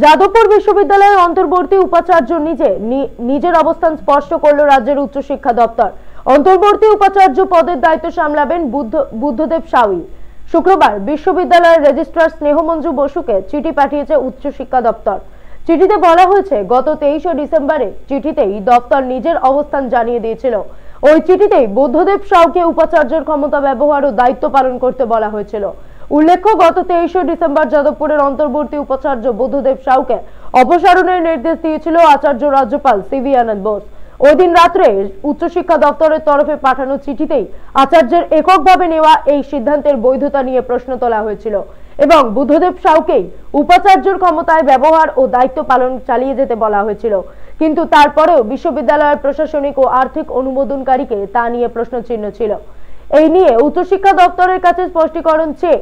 যাদবপুর বিশ্ববিদ্যালয়ের অন্তর্বর্তী উপাচার্য নিজের অবস্থান স্পষ্ট করল রাজ্যের উচ্চশিক্ষা দপ্তর। অন্তর্বর্তী উপাচার্য পদের দায়িত্ব সামলাবেন বুদ্ধদেব সাউই। শুক্রবার বিশ্ববিদ্যালয়ের রেজিস্ট্রার স্নেহমঞ্জু বসুকে চিঠি পাঠিয়েছে উচ্চশিক্ষা দপ্তর। চিঠিতে বলা হয়েছে, গত 23শে ডিসেম্বরে চিঠিতেই দপ্তর নিজের অবস্থান জানিয়ে দিয়েছিল। ওই চিঠিতেই বুদ্ধদেব সাউকে উপাচার্যের ক্ষমতা ব্যবহার ও দায়িত্ব পালন করতে বলা হয়েছিল। উল্লেখ্য, গত 23শে ডিসেম্বর যাদবপুরের অন্তর্বর্তী উপাচার্য বুদ্ধদেব সাউকে অপসারণের নির্দেশ দিয়েছিল আচার্য রাজ্যপাল সিভি আনন্দ বোস। ওই দিন রাত্রে উচ্চশিক্ষা দপ্তরের তরফে পাঠানো চিঠিতেই আচার্যের এককভাবে নেওয়া এই সিদ্ধান্তের বৈধতা নিয়ে প্রশ্ন তোলা হয়েছিল এবং বুদ্ধদেব সাউকেই উপাচার্যের ক্ষমতায় ব্যবহার ও দায়িত্ব পালন চালিয়ে যেতে বলা হয়েছিল। কিন্তু তারপরেও বিশ্ববিদ্যালয়ের প্রশাসনিক ও আর্থিক অনুমোদনকারীকে তা নিয়ে প্রশ্নচিহ্ন ছিল। এই নিয়ে উচ্চশিক্ষা দপ্তরের কাছে স্পষ্টীকরণ চেয়ে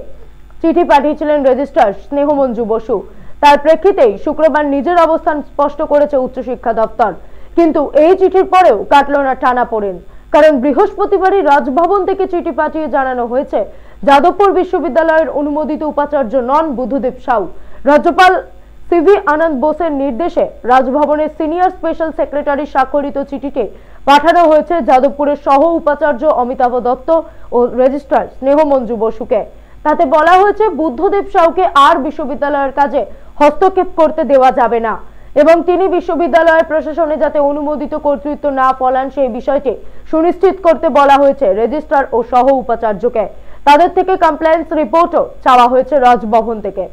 চিঠি পাঠিয়েছিলেন রেজিস্ট্রার স্নেহমঞ্জু বসু। তার প্রেক্ষিতেই শুক্রবার নিজের অবস্থান স্পষ্ট করেছে উচ্চশিক্ষা দপ্তর। কিন্তু এই চিঠির পরেও কাটল না টানাপোড়েন, কারণ বৃহস্পতিবারই রাজভবন থেকে চিঠি পাঠিয়ে জানানো হয়েছে যাদবপুর বিশ্ববিদ্যালয়ের অনুমোদিত উপাচার্য নন বুদ্ধদেব সাউ। রাজ্যপাল সিভি আনন্দ বোসের নির্দেশে রাজভবনের সিনিয়র স্পেশাল সেক্রেটারি স্বাক্ষরিত চিঠিতে পাঠানো হয়েছে যাদবপুরের সহ উপাচার্য অমিতাভ দত্ত ও রেজিস্ট্রার স্নেহমঞ্জু বসুকে। তাতে বলা হয়েছে, বুদ্ধদেব সাউকে আর বিশ্ববিদ্যালয়ের কাজে হস্তক্ষেপ করতে দেওয়া যাবে না এবং তিনি বিশ্ববিদ্যালয়ের প্রশাসনে যাতে অনুমোদিত কর্তৃত্ব না ফলান সেই বিষয়টি সুনিশ্চিত করতে বলা হয়েছে রেজিস্ট্রার ও সহ উপাচার্যকে। তাদের থেকে কমপ্লেন্স রিপোর্টও চাওয়া হয়েছে রাজভবন থেকে।